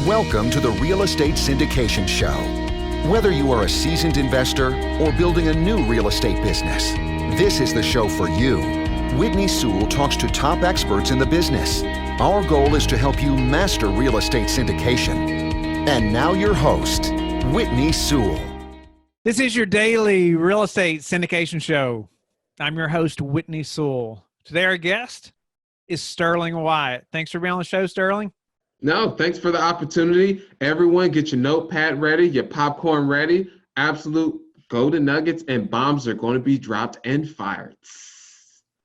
Welcome to the Real Estate Syndication Show. Whether you are a seasoned investor or building a new real estate business, this is the show for you. Whitney Sewell talks to top experts in the business. Our goal is to help you master real estate syndication. And now your host, Whitney Sewell. This is your daily real estate syndication show. I'm your host, Whitney Sewell. Today our guest is Sterling Wyatt. Thanks for being on the show, Sterling. No, thanks for the opportunity. Everyone get your notepad ready, your popcorn ready. Absolute golden nuggets and bombs are going to be dropped and fired.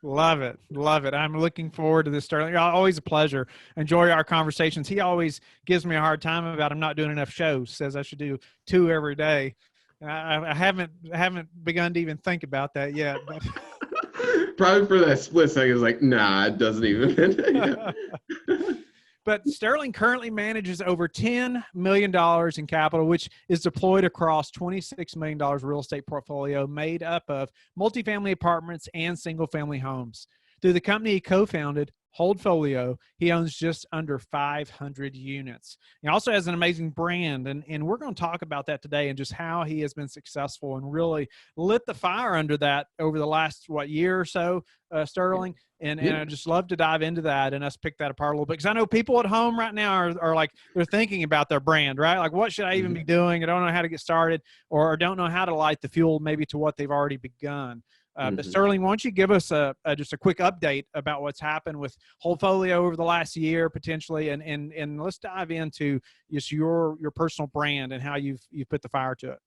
Love it. Love it. I'm looking forward to this, Sterling. Always a pleasure. Enjoy our conversations. He always gives me a hard time about I'm not doing enough shows, says I should do 2 every day. I haven't begun to even think about that yet. But probably for that split second, it's like, nah, it doesn't even. But Sterling currently manages over $10 million in capital, which is deployed across $26 million real estate portfolio made up of multifamily apartments and single-family homes. Through the company he co-founded, Holdfolio, he owns just under 500 units. He also has an amazing brand, and we're going to talk about that today and just how he has been successful and really lit the fire under that over the last, year or so, Sterling. And I just love to dive into that and us pick that apart a little bit. Because I know people at home right now are like, they're thinking about their brand, right? Like, what should I even be doing? I don't know how to get started or don't know how to light the fuel maybe to what they've already begun. But Sterling, why don't you give us just a quick update about what's happened with Holdfolio over the last year potentially, and let's dive into just your personal brand and how you've put the fire to it.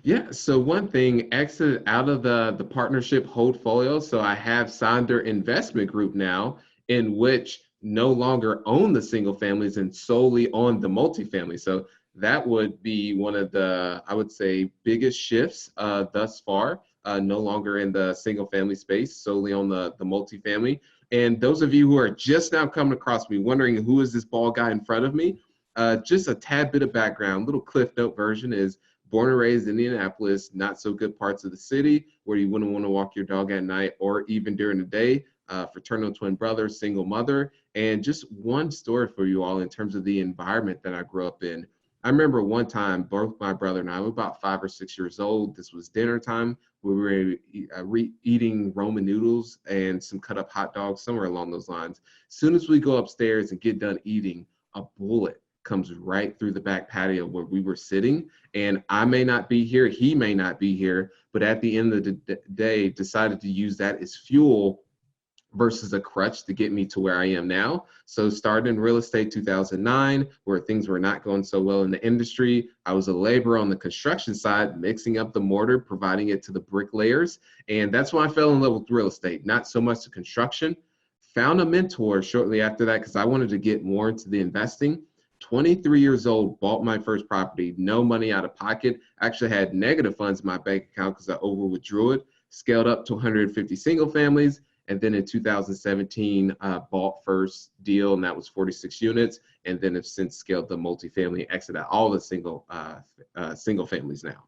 Yeah, so one thing, exited out of the partnership Holdfolio, so I have Sonder Investment Group now, in which no longer own the single families and solely on the multifamily. So that would be one of the, I would say, biggest shifts thus far. No longer in the single family space, solely on the multifamily. And those of you who are just now coming across me wondering who is this bald guy in front of me, just a tad bit of background, little Cliff Note version is born and raised in Indianapolis, not so good parts of the city where you wouldn't want to walk your dog at night or even during the day, fraternal twin brother, single mother. And just one story for you all in terms of the environment that I grew up in. I remember one time, both my brother and I were about 5 or 6 years old. This was dinner time. We were eating Roman noodles and some cut up hot dogs, somewhere along those lines. As soon as we go upstairs and get done eating, a bullet comes right through the back patio where we were sitting. And I may not be here, he may not be here, but at the end of the day, decided to use that as fuel versus a crutch to get me to where I am now. So started in real estate 2009, where things were not going so well in the industry. I was a laborer on the construction side, mixing up the mortar, providing it to the bricklayers. And that's when I fell in love with real estate, not so much the construction. Found a mentor shortly after that because I wanted to get more into the investing. 23 years old, bought my first property, no money out of pocket. Actually had negative funds in my bank account because I over withdrew it, scaled up to 150 single families. And then in 2017, bought first deal, and that was 46 units. And then have since scaled the multifamily, exited all the single families now.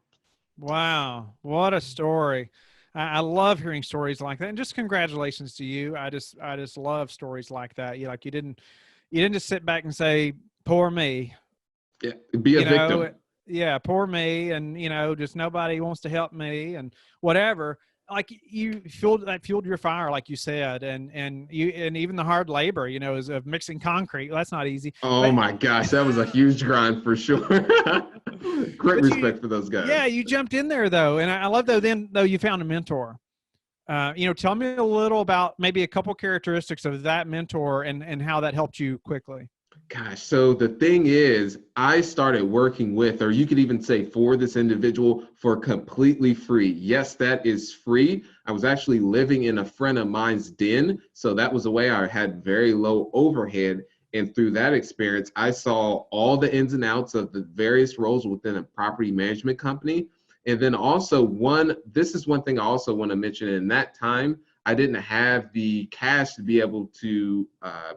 Wow, what a story! I love hearing stories like that, and just congratulations to you. I just love stories like that. You didn't just sit back and say, "Poor me." Yeah, be a victim. Yeah, poor me, and just nobody wants to help me, and whatever. Like you fueled your fire, like you said, and even the hard labor, is of mixing concrete. That's not easy. Oh my gosh, that was a huge grind for sure. Great respect for those guys. Yeah, you jumped in there though, and I love though you found a mentor. Tell me a little about maybe a couple characteristics of that mentor and how that helped you quickly. Gosh, so the thing is, I started working with, or you could even say for this individual for completely free. Yes, that is free. I was actually living in a friend of mine's den. So that was a way I had very low overhead. And through that experience, I saw all the ins and outs of the various roles within a property management company. And then also this is one thing I also want to mention. In that time, I didn't have the cash to be able to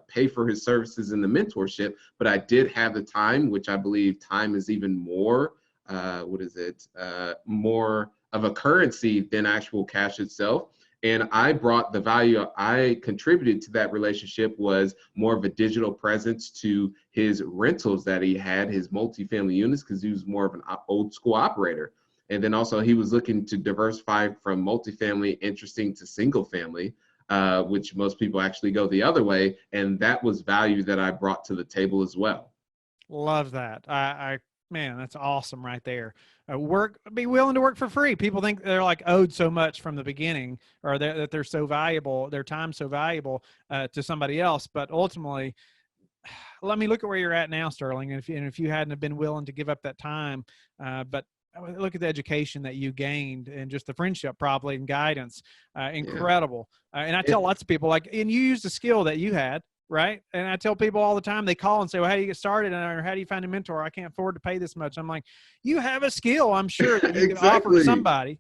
pay for his services in the mentorship, but I did have the time, which I believe time is even more, more of a currency than actual cash itself. And I brought the value I contributed to that relationship was more of a digital presence to his rentals that he had, his multifamily units, because he was more of an old school operator. And then also he was looking to diversify from multifamily interesting to single family, which most people actually go the other way. And that was value that I brought to the table as well. Love that. Man, that's awesome right there. Be willing to work for free. People think they're like owed so much from the beginning, or that they're so valuable, their time's so valuable to somebody else. But ultimately, let me look at where you're at now, Sterling. And if you hadn't have been willing to give up that time, but look at the education that you gained and just the friendship probably and guidance, incredible. And I tell lots of people, like, and you used a skill that you had, right? And I tell people all the time, they call and say, well, how do you get started? Or how do you find a mentor? I can't afford to pay this much. I'm like, you have a skill, I'm sure, that you can offer to somebody,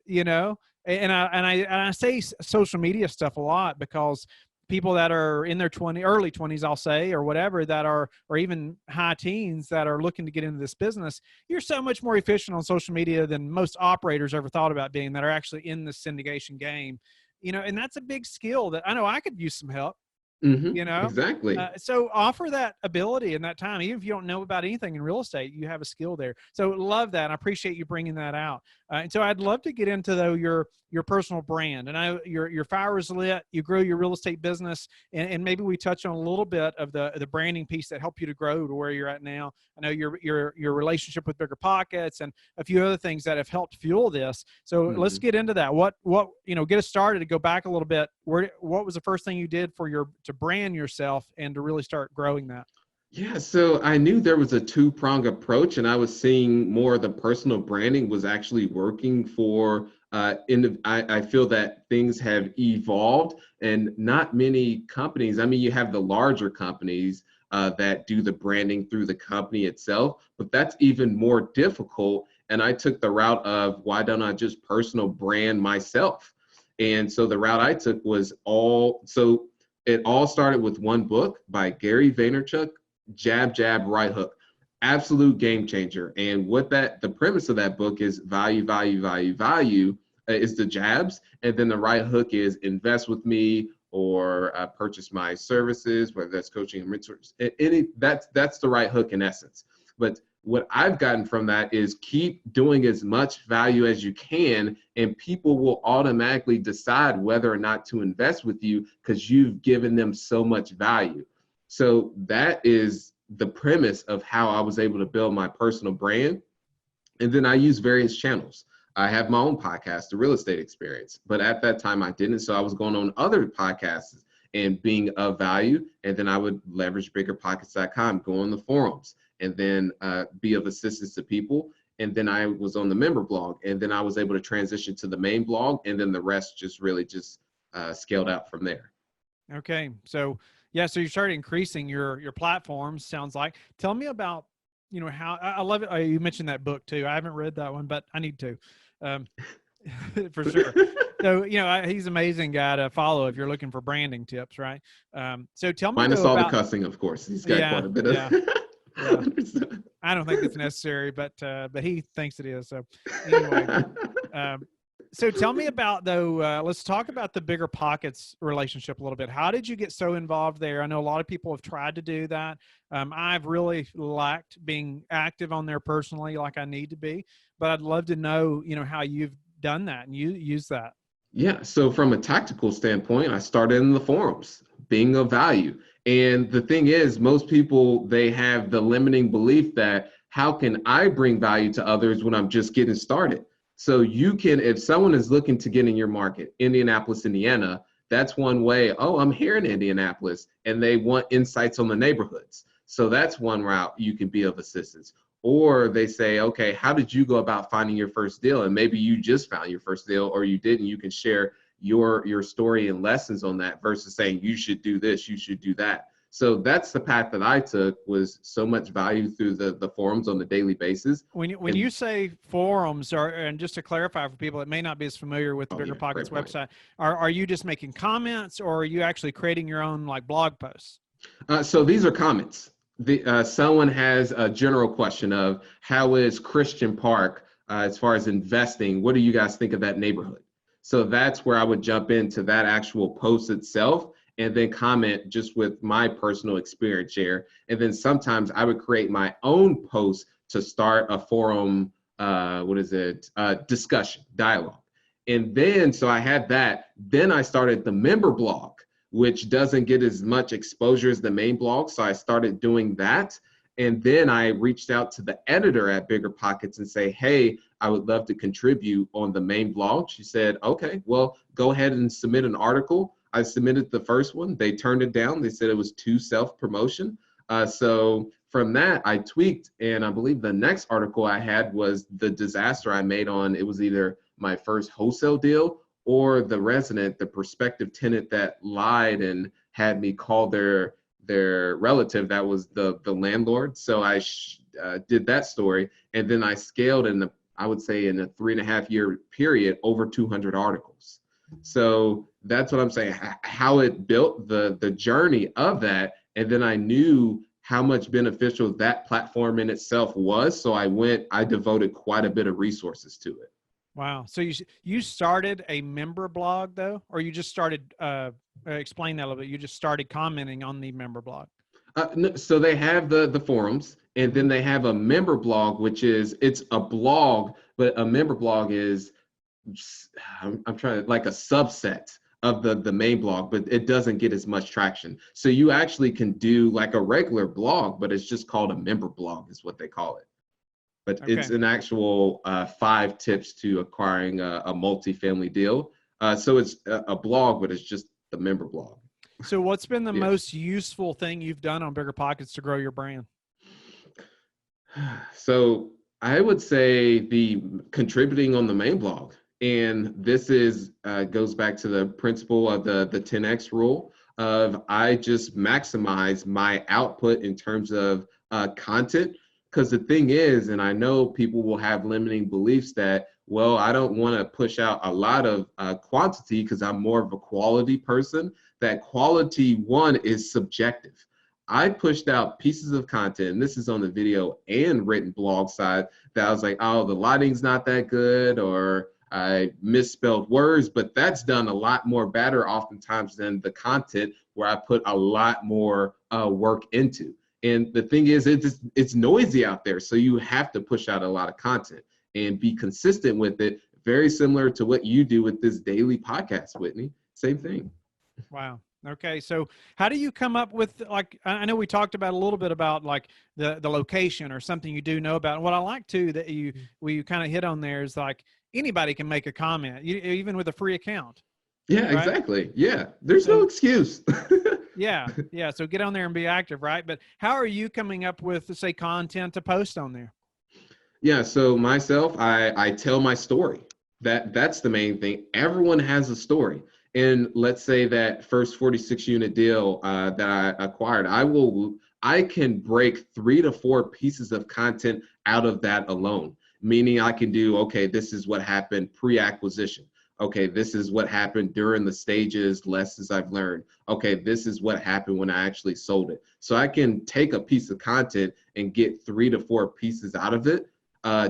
you know? And I say social media stuff a lot because people that are in their early 20s, I'll say, or whatever, that are, or even high teens that are looking to get into this business, you're so much more efficient on social media than most operators ever thought about being, that are actually in the syndication game, you know, and that's a big skill that I know I could use some help. You know, exactly. So offer that ability and that time, even if you don't know about anything in real estate, you have a skill there. So love that. I appreciate you bringing that out. And so I'd love to get into, though, your personal brand. And I know your fire is lit. You grow your real estate business, and maybe we touch on a little bit of the branding piece that helped you to grow to where you're at now. I know your relationship with Bigger Pockets and a few other things that have helped fuel this. So let's get into that. What get us started, to go back a little bit. What was the first thing you did to brand yourself and to really start growing that? Yeah, so I knew there was a two-pronged approach, and I was seeing more of the personal branding was actually working for, I feel that things have evolved, and not many companies, I mean, you have the larger companies that do the branding through the company itself, but that's even more difficult. And I took the route of, why don't I just personal brand myself? And so the route I took was it all started with one book by Gary Vaynerchuk, Jab, Jab, Right Hook. Absolute game changer. And the premise of that book is value, value, value, value is the jabs. And then the right hook is invest with me, or purchase my services, whether that's coaching and mentors. That's the right hook in essence. But what I've gotten from that is keep doing as much value as you can, and people will automatically decide whether or not to invest with you because you've given them so much value. So that is the premise of how I was able to build my personal brand. And then I use various channels. I have my own podcast, The Real Estate Experience, but at that time I didn't. So I was going on other podcasts and being of value. And then I would leverage biggerpockets.com, go on the forums, and then be of assistance to people. And then I was on the member blog, and then I was able to transition to the main blog. And then the rest just really scaled out from there. Okay. So yeah, so you started increasing your platforms, sounds like. Tell me about, how, I love it. You mentioned that book too. I haven't read that one, but I need to, for sure. So, he's an amazing guy to follow if you're looking for branding tips, right? So tell me minus all the cussing, of course. He's got quite a bit of. Yeah. I don't think it's necessary, but he thinks it is. So anyway, so tell me about, though, let's talk about the Bigger Pockets relationship a little bit. How did you get so involved there? I know a lot of people have tried to do that. I've really lacked being active on there personally like I need to be, but I'd love to know, how you've done that and you use that. Yeah, so from a tactical standpoint, I started in the forums, being of value. And the thing is, most people, they have the limiting belief that, how can I bring value to others when I'm just getting started? So you can, if someone is looking to get in your market, Indianapolis, Indiana, that's one way. Oh, I'm here in Indianapolis, and they want insights on the neighborhoods. So that's one route you can be of assistance. Or they say, okay, how did you go about finding your first deal? And maybe you just found your first deal, or you didn't. You can share your story and lessons on that versus saying you should do this, you should do that. So that's the path that I took, was so much value through the forums on a daily basis. When you say forums, and just to clarify for people that may not be as familiar with the Bigger Pockets website, are you just making comments, or are you actually creating your own like blog posts? So these are comments. Someone has a general question of, how is Christian Park as far as investing? What do you guys think of that neighborhood? So that's where I would jump into that actual post itself and then comment just with my personal experience share. And then sometimes I would create my own post to start a forum, discussion, dialogue. And then, so I had that. Then I started the member blog, which doesn't get as much exposure as the main blog. So I started doing that. And then I reached out to the editor at Bigger Pockets and say, hey, I would love to contribute on the main blog. She said, okay, well, go ahead and submit an article. I submitted the first one. They turned it down. They said it was too self-promotion. So from that, I tweaked. And I believe the next article I had was the disaster I made on, it was either my first wholesale deal or the prospective tenant that lied and had me call their relative that was the landlord. So I did that story, and then I scaled I would say in a 3.5 year period, over 200 articles. So that's what I'm saying, how it built the journey of that. And then I knew how much beneficial that platform in itself was. So I devoted quite a bit of resources to it. Wow. So you started a member blog though, or you just started, explain that a little bit. You just started commenting on the member blog. No, so they have the forums, and then they have a member blog, it's a blog, but a member blog is, I'm trying to, like a subset of the main blog, but it doesn't get as much traction. So you actually can do like a regular blog, but it's just called a member blog is what they call it. But okay. It's an actual 5 tips to acquiring a multifamily deal. So it's a blog, but it's just the member blog. So what's been the most useful thing you've done on Bigger Pockets to grow your brand? So I would say the contributing on the main blog. And this goes back to the principle of the 10X rule of I just maximize my output in terms of content. Because the thing is, and I know people will have limiting beliefs that, well, I don't want to push out a lot of quantity because I'm more of a quality person. That quality, one, is subjective. I pushed out pieces of content, and this is on the video and written blog side, that I was like, oh, the lighting's not that good, or I misspelled words, but that's done a lot more better oftentimes than the content where I put a lot more work into. And the thing is, it's noisy out there, so you have to push out a lot of content and be consistent with it. Very similar to what you do with this daily podcast, Whitney. Same thing. Wow. Okay. So how do you come up with, like, I know we talked about a little bit about like the location or something you do know about. And what I like too, that you kind of hit on there is like anybody can make a comment, even with a free account. Yeah, right? Exactly. Yeah. There's no excuse. Yeah. So get on there and be active, right? But how are you coming up with, say, content to post on there? Yeah. So myself, I tell my story. That's the main thing. Everyone has a story. And let's say that first 46 unit deal that I acquired, I can break 3 to 4 pieces of content out of that alone. Meaning I can do, okay, this is what happened pre-acquisition. Okay, this is what happened during the stages, lessons I've learned. Okay, this is what happened when I actually sold it. So I can take a piece of content and get 3 to 4 pieces out of it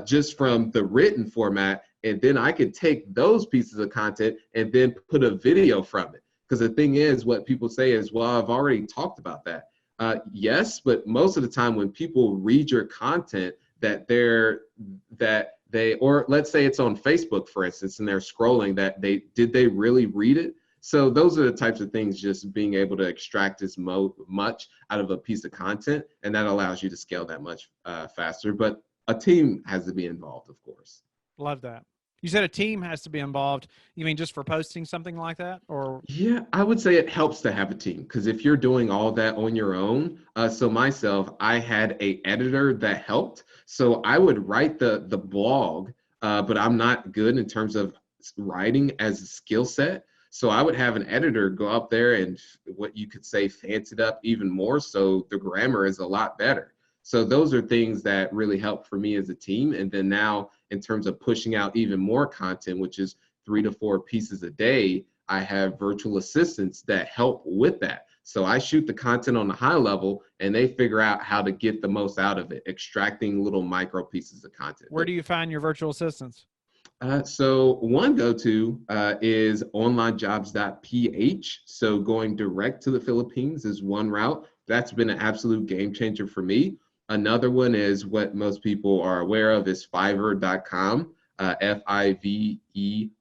just from the written format. And then I could take those pieces of content and then put a video from it. Because the thing is, what people say is, well, I've already talked about that. Yes, but most of the time when people read your content, or let's say it's on Facebook, for instance, and they're scrolling, did they really read it? So those are the types of things, just being able to extract as much out of a piece of content, and that allows you to scale that much faster. But a team has to be involved, of course. Love that. You said a team has to be involved. You mean just for posting something like that, or? Yeah, I would say it helps to have a team, because if you're doing all that on your own, so myself, I had an editor that helped. So I would write the blog, but I'm not good in terms of writing as a skill set. So I would have an editor go up there and, what you could say, fancy it up even more, so the grammar is a lot better. So those are things that really help for me as a team. And then now, in terms of pushing out even more content, which is 3 to 4 pieces a day, I have virtual assistants that help with that. So I shoot the content on the high level, and they figure out how to get the most out of it, extracting little micro pieces of content. Where do you find your virtual assistants? So one go-to is onlinejobs.ph. So going direct to the Philippines is one route. That's been an absolute game changer for me. Another one is what most people are aware of is Fiverr.com,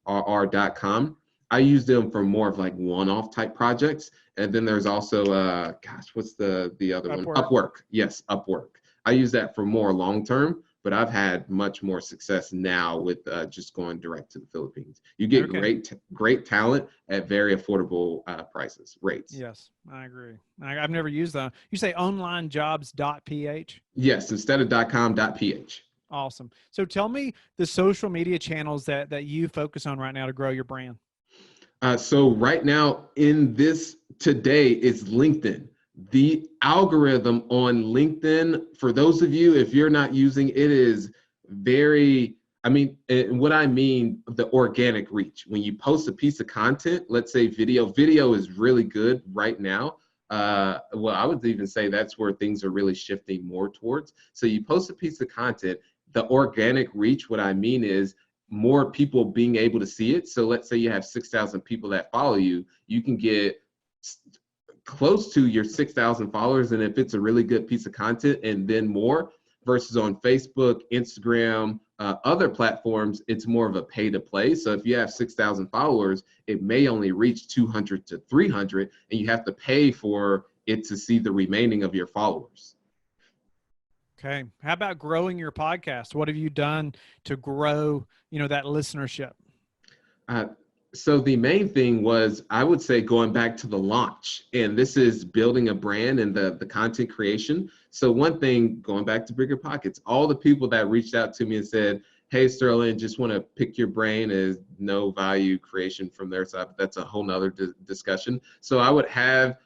Fiverr.com. I use them for more of like one-off type projects. And then there's also, what's the other one? Upwork. Yes, Upwork. I use that for more long-term, but I've had much more success now with just going direct to the Philippines. You get great talent at very affordable rates. Yes, I agree. I've never used that. You say onlinejobs.ph? Yes, instead of .com.ph. Awesome. So tell me the social media channels that you focus on right now to grow your brand. So right now in this today is LinkedIn. The algorithm on LinkedIn, for those of you, if you're not using it, is very, what I mean, the organic reach. When you post a piece of content, let's say video is really good right now. Well, I would even say that's where things are really shifting more towards. So you post a piece of content, the organic reach, what I mean is more people being able to see it. So let's say you have 6,000 people that follow you, you can get close to your 6,000 followers. And if it's a really good piece of content and then more, versus on Facebook, Instagram, other platforms, it's more of a pay to play. So if you have 6,000 followers, it may only reach 200 to 300, and you have to pay for it to see the remaining of your followers. Okay. How about growing your podcast? What have you done to grow, that listenership? So the main thing was, I would say, going back to the launch, and this is building a brand and the content creation. So one thing, going back to Bigger Pockets, all the people that reached out to me and said, hey, Sterling, just want to pick your brain, is no value creation from their side. But that's a whole nother discussion. So I would have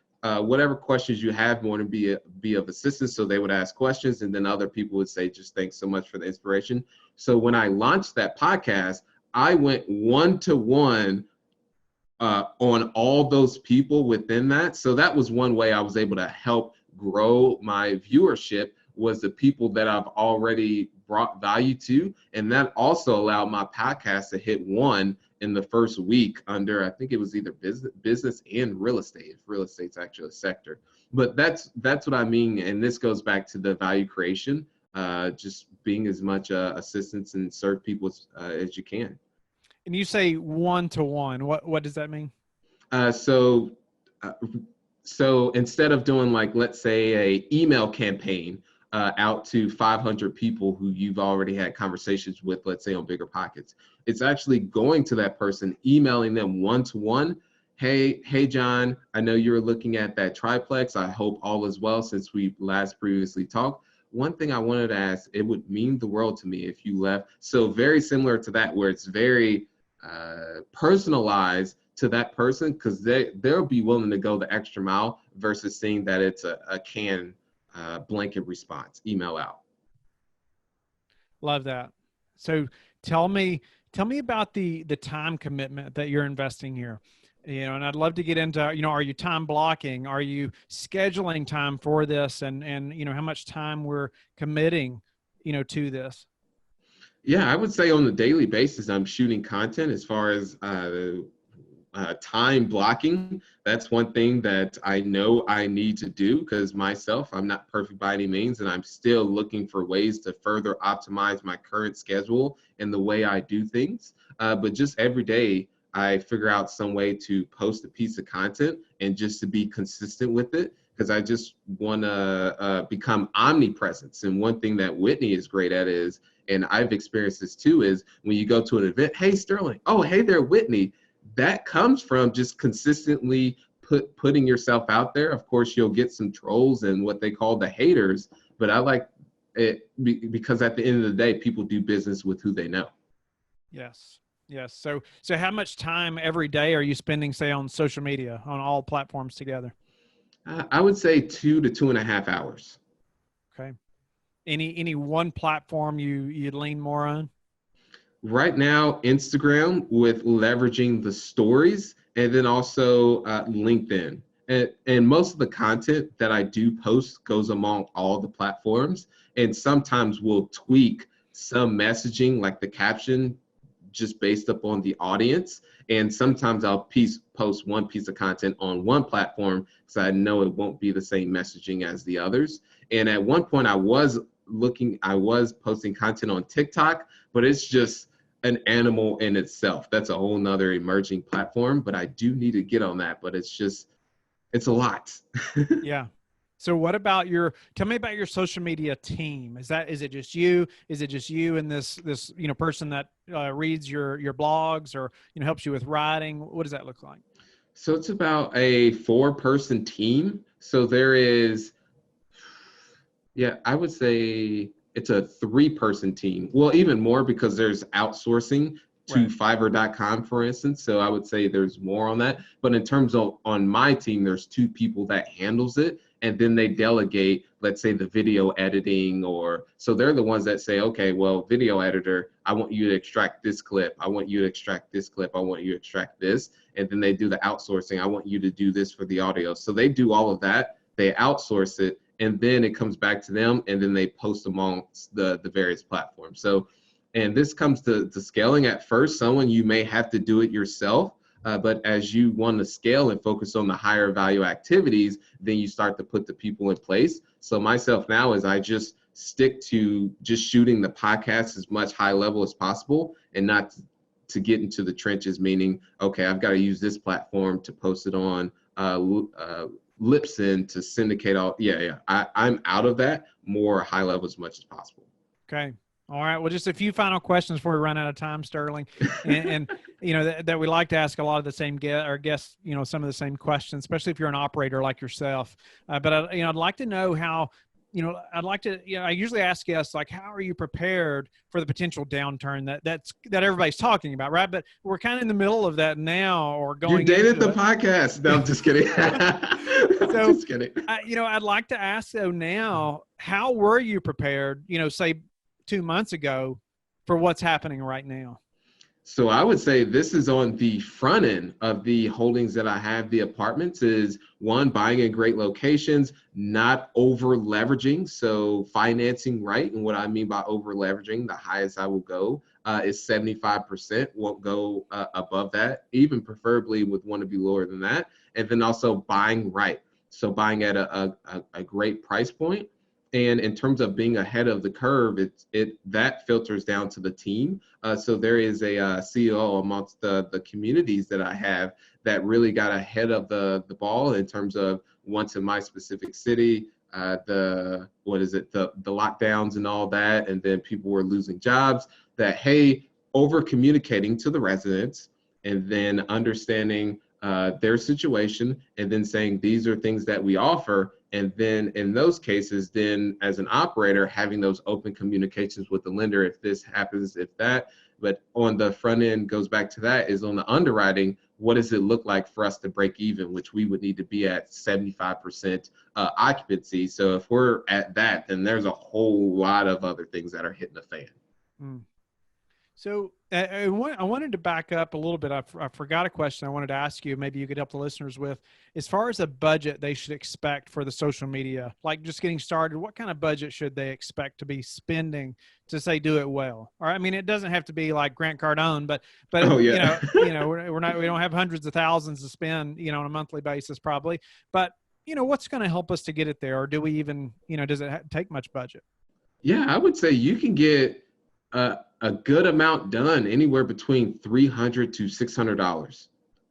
whatever questions you have want to be of assistance. So they would ask questions, and then other people would say, just thanks so much for the inspiration. So when I launched that podcast, I went one-to-one on all those people within that. So that was one way I was able to help grow my viewership, was the people that I've already brought value to. And that also allowed my podcast to hit one in the first week under, I think it was either business and real estate, if real estate's actually a sector. But that's what I mean. And this goes back to the value creation, just being as much assistance and serve people as you can. And you say one-to-one. What does that mean? So instead of doing, like, let's say a email campaign out to 500 people who you've already had conversations with, let's say on Bigger Pockets, it's actually going to that person, emailing them one-to-one. Hey, John, I know you're looking at that triplex. I hope all is well since we last previously talked. One thing I wanted to ask, it would mean the world to me if you left. So very similar to that, where it's very personalized to that person, because they'll be willing to go the extra mile versus seeing that it's a canned blanket response email out. Love that. So tell me about the time commitment that you're investing here. And I'd love to get into, are you time blocking? Are you scheduling time for this? And how much time we're committing, to this? Yeah, I would say on a daily basis, I'm shooting content. As far as time blocking, that's one thing that I know I need to do, because myself, I'm not perfect by any means, and I'm still looking for ways to further optimize my current schedule and the way I do things. But just every day, I figure out some way to post a piece of content and just to be consistent with it, because I just want to become omnipresent. And one thing that Whitney is great at is, and I've experienced this too, is when you go to an event, hey, Sterling, oh, hey there, Whitney. That comes from just consistently putting yourself out there. Of course, you'll get some trolls and what they call the haters, but I like it because at the end of the day, people do business with who they know. Yes. Yes. So how much time every day are you spending, say, on social media, on all platforms together? I would say 2 to 2.5 hours. Okay. Any one platform you lean more on? Right now, Instagram, with leveraging the stories, and then also LinkedIn. And most of the content that I do post goes among all the platforms. And sometimes we'll tweak some messaging, like the caption, just based upon the audience. And sometimes I'll post one piece of content on one platform because I know it won't be the same messaging as the others. And at one point I was posting content on TikTok, but it's just an animal in itself. That's a whole nother emerging platform, but I do need to get on that, but it's a lot. Yeah. So what about tell me about your social media team. Is it just you? Is it just you and this, person that reads your blogs or, helps you with writing? What does that look like? So it's about a 4-person team. So there is, I would say it's a 3-person team. Well, even more because there's outsourcing to Fiverr.com, for instance. So I would say there's more on that. But in terms of on my team, there's 2 people that handles it. And then they delegate, let's say, the video editing, so they're the ones that say, okay, well, video editor, I want you to extract this clip. I want you to extract this clip. I want you to extract this. And then they do the outsourcing. I want you to do this for the audio. So they do all of that. They outsource it. And then it comes back to them. And then they post amongst the various platforms. So, and this comes to scaling. At first, you may have to do it yourself. But as you want to scale and focus on the higher value activities, then you start to put the people in place. So myself now is I just stick to just shooting the podcast as much high level as possible and not to get into the trenches, meaning, okay, I've got to use this platform to post it on Lipson to syndicate all. I'm out of that, more high level as much as possible. Okay. All right. Well, just a few final questions before we run out of time, Sterling. And that we like to ask a lot of the same guests, some of the same questions, especially if you're an operator like yourself. But I'd like to know how, I usually ask guests, like, how are you prepared for the potential downturn that everybody's talking about, right? But we're kind of in the middle of that now, or going. You dated the podcast. No, I'm just kidding. So, just kidding. I'd like to ask though now, how were you prepared, say 2 months ago for what's happening right now? So I would say this is on the front end of the holdings that I have. The apartments is one, buying in great locations, not over leveraging. So financing right. And what I mean by over leveraging, the highest I will go is 75%, won't go above that, even preferably would want to be lower than that. And then also buying right. So buying at a great price point. And in terms of being ahead of the curve, that filters down to the team. So there is a CEO amongst the communities that I have that really got ahead of the ball in terms of once in my specific city, the lockdowns and all that, and then people were losing jobs. That, hey, over communicating to the residents and then understanding their situation and then saying these are things that we offer. And then in those cases, then as an operator, having those open communications with the lender, if this happens, if that, but on the front end goes back to that is on the underwriting, what does it look like for us to break even, which we would need to be at 75% occupancy. So if we're at that, then there's a whole lot of other things that are hitting the fan. Mm. So I wanted to back up a little bit. I forgot a question I wanted to ask you. Maybe you could help the listeners with, as far as a budget they should expect for the social media, like just getting started, what kind of budget should they expect to be spending to say, do it well? Or, I mean, it doesn't have to be like Grant Cardone, but oh, yeah. we don't have hundreds of thousands to spend, on a monthly basis probably, but what's going to help us to get it there? Or do we even, does it take much budget? Yeah, I would say you can get a good amount done anywhere between $300 to $600.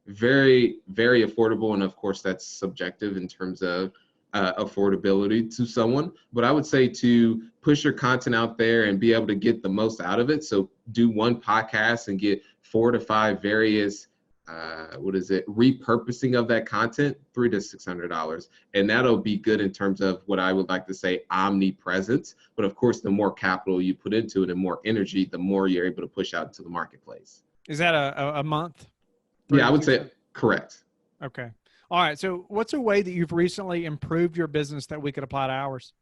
Very, very affordable. And of course, that's subjective in terms of affordability to someone. But I would say to push your content out there and be able to get the most out of it. So do one podcast and get 4 to 5 various repurposing of that content, $300 to $600. And that'll be good in terms of what I would like to say omnipresence. But of course, the more capital you put into it and more energy, the more you're able to push out into the marketplace. Is that a month? Yeah, I would say correct. Okay. All right. So what's a way that you've recently improved your business that we could apply to ours?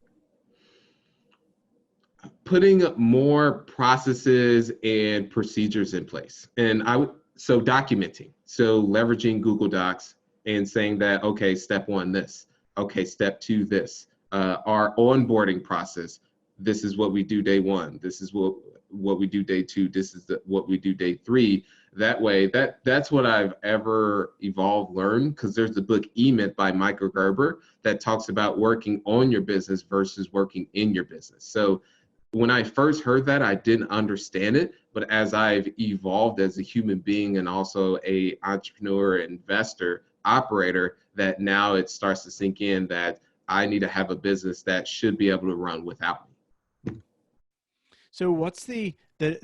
Putting more processes and procedures in place. And so documenting, so leveraging Google Docs and saying that, okay, step 1, this, okay, step 2, this, our onboarding process. This is what we do day 1. This is what what we do day 2. This is what we do day 3. That way, that's what I've ever learned, because there's the book E-Myth by Michael Gerber that talks about working on your business versus working in your business. So when I first heard that, I didn't understand it, but as I've evolved as a human being and also a entrepreneur, investor, operator, that now it starts to sink in that I need to have a business that should be able to run without me. So what's the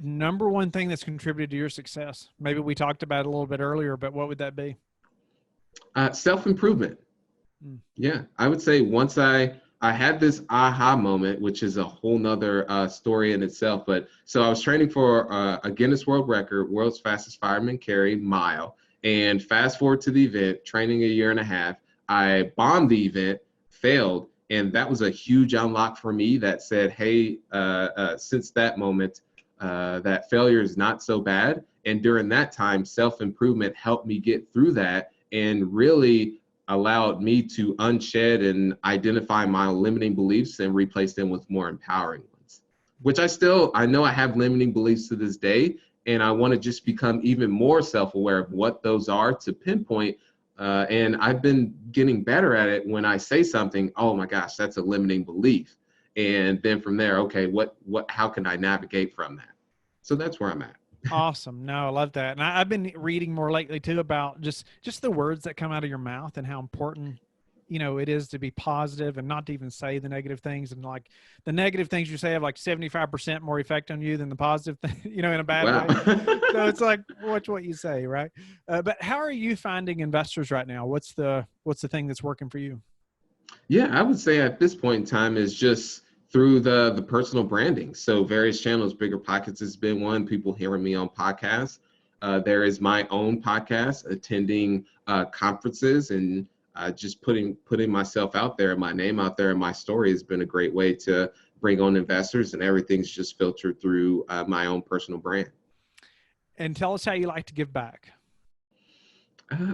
number one thing that's contributed to your success? Maybe we talked about it a little bit earlier, but what would that be? Self-improvement. Yeah, I would say once I had this aha moment, which is a whole nother story in itself. But so I was training for a Guinness World Record, world's fastest fireman carry mile. And fast forward to the event, training a year and a half, I bombed the event, failed. And that was a huge unlock for me that said, hey, since that moment, that failure is not so bad. And during that time, self-improvement helped me get through that and really allowed me to unshed and identify my limiting beliefs and replace them with more empowering ones, which I know I have limiting beliefs to this day. And I want to just become even more self-aware of what those are to pinpoint. And I've been getting better at it when I say something, oh my gosh, that's a limiting belief. And then from there, okay, how can I navigate from that? So that's where I'm at. Awesome. No, I love that. And I've been reading more lately too about just the words that come out of your mouth and how important, it is to be positive and not to even say the negative things. And like the negative things you say have like 75% more effect on you than the positive thing, in a bad way. So it's like, watch what you say. Right. But how are you finding investors right now? What's the thing that's working for you? Yeah, I would say at this point in time is just through the personal branding. So various channels, Bigger Pockets has been one, people hearing me on podcasts. There is my own podcast, attending conferences, and just putting myself out there, my name out there, and my story has been a great way to bring on investors, and everything's just filtered through my own personal brand. And tell us how you like to give back.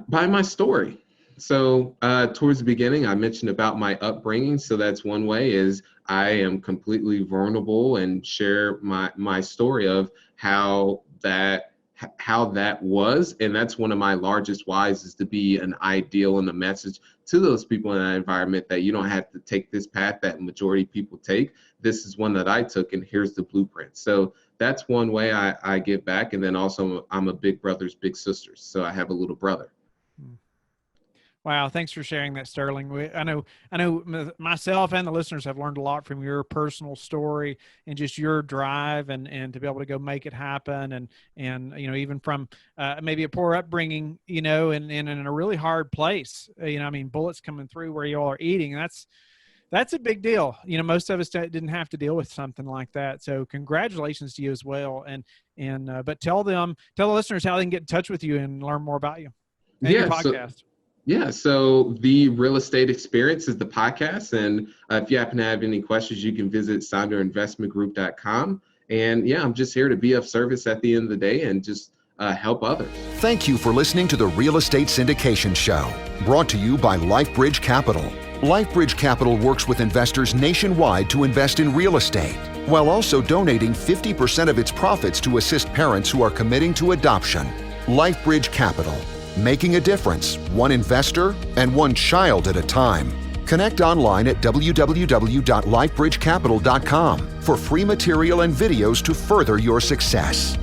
By my story. So towards the beginning, I mentioned about my upbringing. So that's one way is I am completely vulnerable and share my story of how that was. And that's one of my largest whys, is to be an ideal and a message to those people in that environment that you don't have to take this path that majority of people take. This is one that I took, and here's the blueprint. So that's one way I give back. And then also I'm a big brothers, big sisters. So I have a little brother. Wow. Thanks for sharing that, Sterling. I know myself and the listeners have learned a lot from your personal story and just your drive and to be able to go make it happen. And even from maybe a poor upbringing, and in a really hard place, bullets coming through where you all are eating. That's a big deal. Most of us didn't have to deal with something like that. So congratulations to you as well. But tell the listeners how they can get in touch with you and learn more about you and your podcast. So the Real Estate Experience is the podcast. And if you happen to have any questions, you can visit sonderinvestmentgroup.com. And I'm just here to be of service at the end of the day and just help others. Thank you for listening to the Real Estate Syndication Show, brought to you by LifeBridge Capital. LifeBridge Capital works with investors nationwide to invest in real estate, while also donating 50% of its profits to assist parents who are committing to adoption. LifeBridge Capital, making a difference, one investor and one child at a time. Connect online at www.lifebridgecapital.com for free material and videos to further your success.